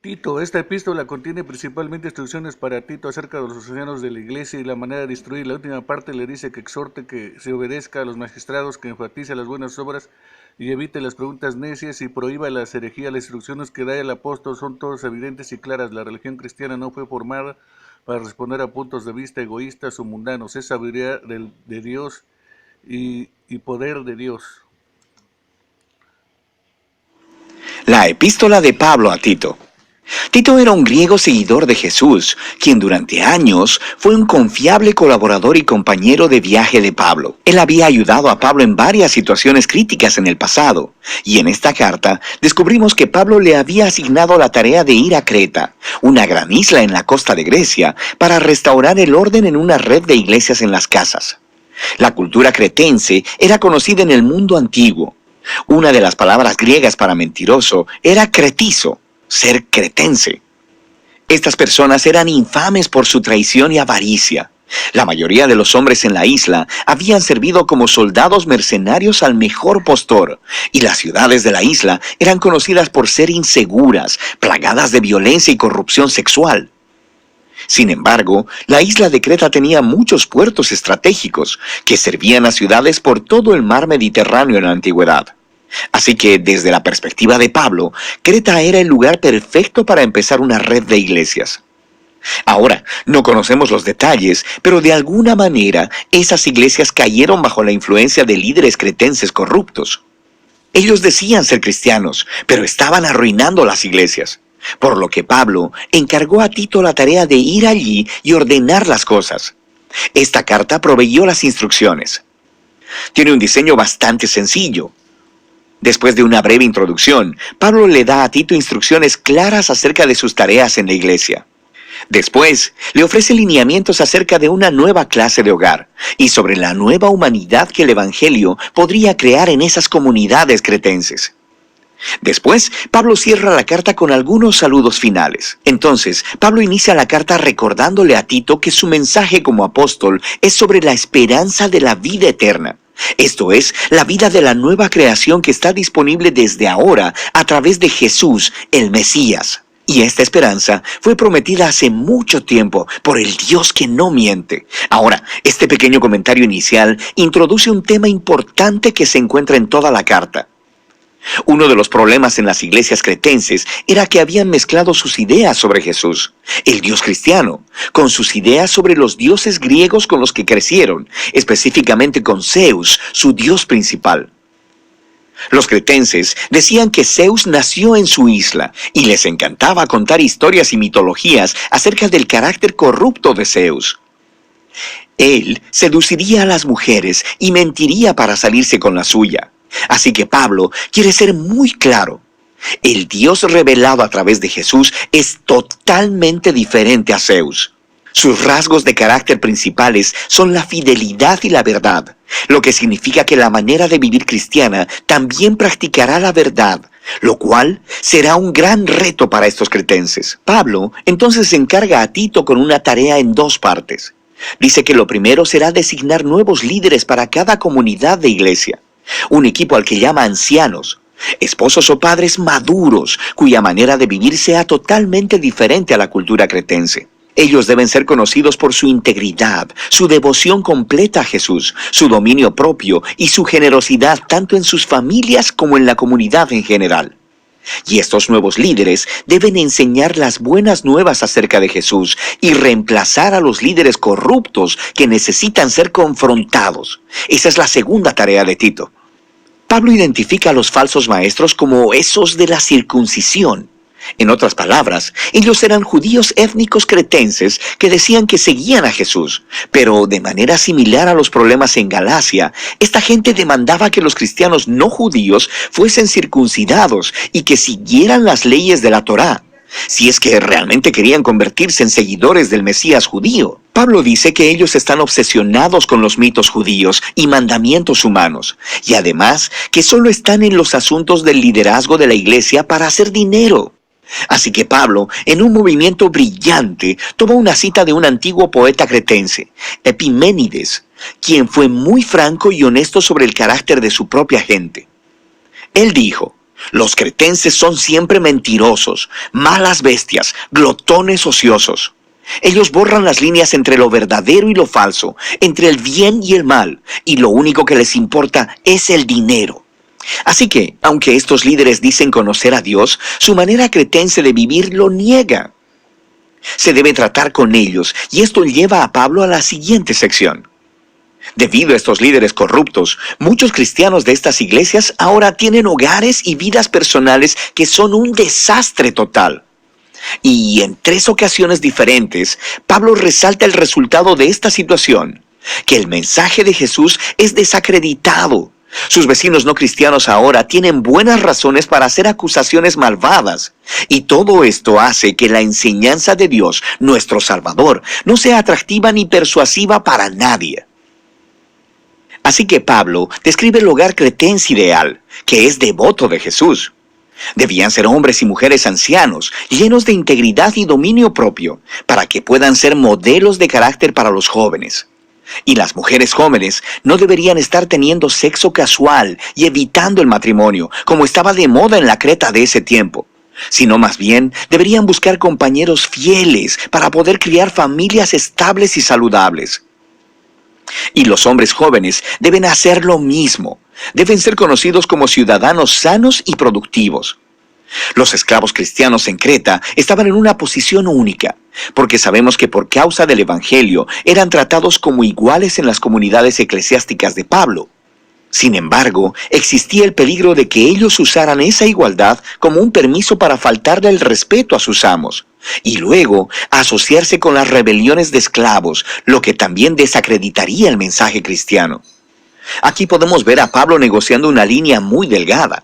Tito, esta epístola contiene principalmente instrucciones para Tito acerca de los ancianos de la iglesia y la manera de instruir. La última parte le dice que exhorte que se obedezca a los magistrados, que enfatice las buenas obras y evite las preguntas necias y prohíba las herejías. Las instrucciones que da el apóstol son todas evidentes y claras. La religión cristiana no fue formada para responder a puntos de vista egoístas o mundanos. Es sabiduría de Dios y poder de Dios. La epístola de Pablo a Tito. Tito era un griego seguidor de Jesús, quien durante años fue un confiable colaborador y compañero de viaje de Pablo. Él había ayudado a Pablo en varias situaciones críticas en el pasado, y en esta carta descubrimos que Pablo le había asignado la tarea de ir a Creta, una gran isla en la costa de Grecia, para restaurar el orden en una red de iglesias en las casas. La cultura cretense era conocida en el mundo antiguo. Una de las palabras griegas para mentiroso era cretizo, ser cretense. Estas personas eran infames por su traición y avaricia. La mayoría de los hombres en la isla habían servido como soldados mercenarios al mejor postor, y las ciudades de la isla eran conocidas por ser inseguras, plagadas de violencia y corrupción sexual. Sin embargo, la isla de Creta tenía muchos puertos estratégicos que servían a ciudades por todo el mar Mediterráneo en la antigüedad. Así que, desde la perspectiva de Pablo, Creta era el lugar perfecto para empezar una red de iglesias. Ahora, no conocemos los detalles, pero de alguna manera esas iglesias cayeron bajo la influencia de líderes cretenses corruptos. Ellos decían ser cristianos, pero estaban arruinando las iglesias. Por lo que Pablo encargó a Tito la tarea de ir allí y ordenar las cosas. Esta carta proveyó las instrucciones. Tiene un diseño bastante sencillo. Después de una breve introducción, Pablo le da a Tito instrucciones claras acerca de sus tareas en la iglesia. Después, le ofrece lineamientos acerca de una nueva clase de hogar y sobre la nueva humanidad que el Evangelio podría crear en esas comunidades cretenses. Después, Pablo cierra la carta con algunos saludos finales. Entonces, Pablo inicia la carta recordándole a Tito que su mensaje como apóstol es sobre la esperanza de la vida eterna. Esto es, la vida de la nueva creación que está disponible desde ahora a través de Jesús, el Mesías. Y esta esperanza fue prometida hace mucho tiempo por el Dios que no miente. Ahora, este pequeño comentario inicial introduce un tema importante que se encuentra en toda la carta. Uno de los problemas en las iglesias cretenses era que habían mezclado sus ideas sobre Jesús, el Dios cristiano, con sus ideas sobre los dioses griegos con los que crecieron, específicamente con Zeus, su dios principal. Los cretenses decían que Zeus nació en su isla y les encantaba contar historias y mitologías acerca del carácter corrupto de Zeus. Él seduciría a las mujeres y mentiría para salirse con la suya. Así que Pablo quiere ser muy claro. El Dios revelado a través de Jesús es totalmente diferente a Zeus. Sus rasgos de carácter principales son la fidelidad y la verdad, lo que significa que la manera de vivir cristiana también practicará la verdad, lo cual será un gran reto para estos cretenses. Pablo entonces encarga a Tito con una tarea en dos partes. Dice que lo primero será designar nuevos líderes para cada comunidad de iglesia. Un equipo al que llama ancianos, esposos o padres maduros, cuya manera de vivir sea totalmente diferente a la cultura cretense. Ellos deben ser conocidos por su integridad, su devoción completa a Jesús, su dominio propio y su generosidad tanto en sus familias como en la comunidad en general. Y estos nuevos líderes deben enseñar las buenas nuevas acerca de Jesús y reemplazar a los líderes corruptos que necesitan ser confrontados. Esa es la segunda tarea de Tito. Pablo identifica a los falsos maestros como esos de la circuncisión. En otras palabras, ellos eran judíos étnicos cretenses que decían que seguían a Jesús, pero de manera similar a los problemas en Galacia, esta gente demandaba que los cristianos no judíos fuesen circuncidados y que siguieran las leyes de la Torá, si es que realmente querían convertirse en seguidores del Mesías judío. Pablo dice que ellos están obsesionados con los mitos judíos y mandamientos humanos, y además que solo están en los asuntos del liderazgo de la iglesia para hacer dinero. Así que Pablo, en un movimiento brillante, toma una cita de un antiguo poeta cretense, Epiménides, quien fue muy franco y honesto sobre el carácter de su propia gente. Él dijo: Los cretenses son siempre mentirosos, malas bestias, glotones ociosos. Ellos borran las líneas entre lo verdadero y lo falso, entre el bien y el mal, y lo único que les importa es el dinero. Así que, aunque estos líderes dicen conocer a Dios, su manera cretense de vivir lo niega. Se debe tratar con ellos, y esto lleva a Pablo a la siguiente sección. Debido a estos líderes corruptos, muchos cristianos de estas iglesias ahora tienen hogares y vidas personales que son un desastre total. Y en 3 ocasiones diferentes, Pablo resalta el resultado de esta situación, que el mensaje de Jesús es desacreditado. Sus vecinos no cristianos ahora tienen buenas razones para hacer acusaciones malvadas. Y todo esto hace que la enseñanza de Dios, nuestro Salvador, no sea atractiva ni persuasiva para nadie. Así que Pablo describe el hogar cretense ideal, que es devoto de Jesús. Debían ser hombres y mujeres ancianos, llenos de integridad y dominio propio, para que puedan ser modelos de carácter para los jóvenes. Y las mujeres jóvenes no deberían estar teniendo sexo casual y evitando el matrimonio, como estaba de moda en la Creta de ese tiempo, sino más bien deberían buscar compañeros fieles para poder criar familias estables y saludables. Y los hombres jóvenes deben hacer lo mismo. Deben ser conocidos como ciudadanos sanos y productivos. Los esclavos cristianos en Creta estaban en una posición única, porque sabemos que por causa del Evangelio eran tratados como iguales en las comunidades eclesiásticas de Pablo. Sin embargo, existía el peligro de que ellos usaran esa igualdad como un permiso para faltarle el respeto a sus amos, y luego asociarse con las rebeliones de esclavos, lo que también desacreditaría el mensaje cristiano. Aquí podemos ver a Pablo negociando una línea muy delgada.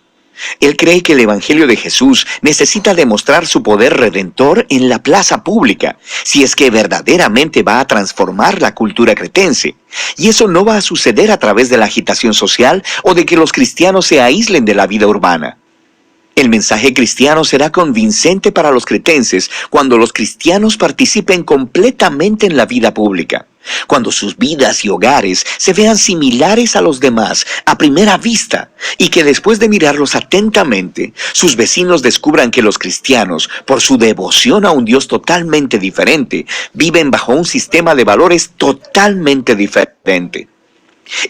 Él cree que el Evangelio de Jesús necesita demostrar su poder redentor en la plaza pública, si es que verdaderamente va a transformar la cultura cretense. Y eso no va a suceder a través de la agitación social o de que los cristianos se aíslen de la vida urbana. El mensaje cristiano será convincente para los cretenses cuando los cristianos participen completamente en la vida pública, cuando sus vidas y hogares se vean similares a los demás a primera vista, y que después de mirarlos atentamente, sus vecinos descubran que los cristianos, por su devoción a un Dios totalmente diferente, viven bajo un sistema de valores totalmente diferente.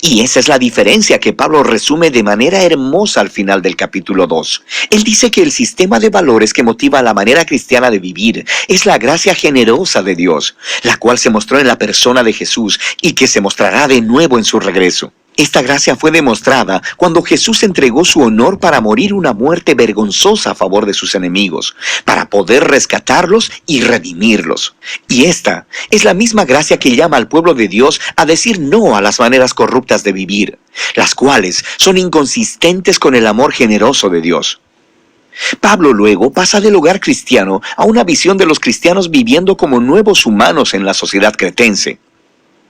Y esa es la diferencia que Pablo resume de manera hermosa al final del capítulo 2. Él dice que el sistema de valores que motiva la manera cristiana de vivir es la gracia generosa de Dios, la cual se mostró en la persona de Jesús y que se mostrará de nuevo en su regreso. Esta gracia fue demostrada cuando Jesús entregó su honor para morir una muerte vergonzosa a favor de sus enemigos, para poder rescatarlos y redimirlos. Y esta es la misma gracia que llama al pueblo de Dios a decir no a las maneras corruptas de vivir, las cuales son inconsistentes con el amor generoso de Dios. Pablo luego pasa del hogar cristiano a una visión de los cristianos viviendo como nuevos humanos en la sociedad cretense.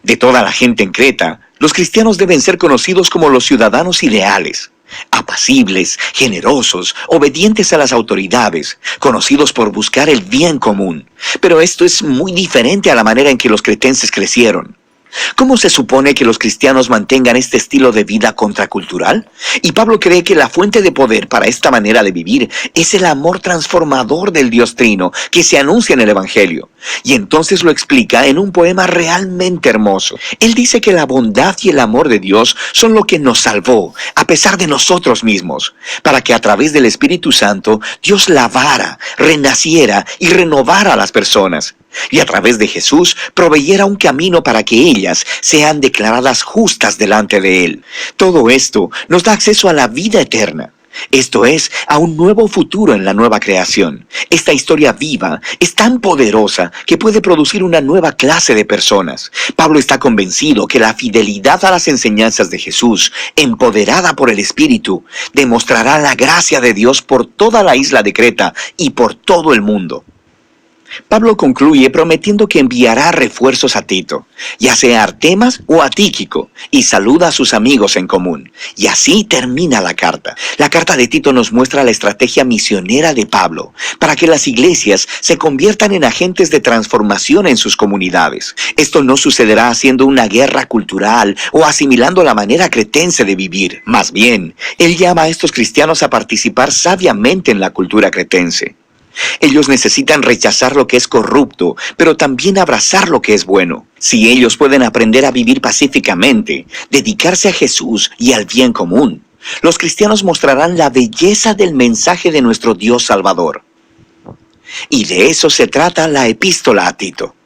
De toda la gente en Creta, los cristianos deben ser conocidos como los ciudadanos ideales, apacibles, generosos, obedientes a las autoridades, conocidos por buscar el bien común. Pero esto es muy diferente a la manera en que los cretenses crecieron. ¿Cómo se supone que los cristianos mantengan este estilo de vida contracultural? Y Pablo cree que la fuente de poder para esta manera de vivir es el amor transformador del Dios Trino que se anuncia en el Evangelio. Y entonces lo explica en un poema realmente hermoso. Él dice que la bondad y el amor de Dios son lo que nos salvó, a pesar de nosotros mismos, para que a través del Espíritu Santo Dios lavara, renaciera y renovara a las personas. Y a través de Jesús proveyera un camino para que ellas sean declaradas justas delante de Él. Todo esto nos da acceso a la vida eterna. Esto es, a un nuevo futuro en la nueva creación. Esta historia viva es tan poderosa que puede producir una nueva clase de personas. Pablo está convencido que la fidelidad a las enseñanzas de Jesús, empoderada por el Espíritu, demostrará la gracia de Dios por toda la isla de Creta y por todo el mundo. Pablo concluye prometiendo que enviará refuerzos a Tito, ya sea a Artemas o a Tíquico, y saluda a sus amigos en común. Y así termina la carta. La carta de Tito nos muestra la estrategia misionera de Pablo para que las iglesias se conviertan en agentes de transformación en sus comunidades. Esto no sucederá haciendo una guerra cultural o asimilando la manera cretense de vivir. Más bien, él llama a estos cristianos a participar sabiamente en la cultura cretense. Ellos necesitan rechazar lo que es corrupto, pero también abrazar lo que es bueno. Si ellos pueden aprender a vivir pacíficamente, dedicarse a Jesús y al bien común, los cristianos mostrarán la belleza del mensaje de nuestro Dios Salvador. Y de eso se trata la epístola a Tito.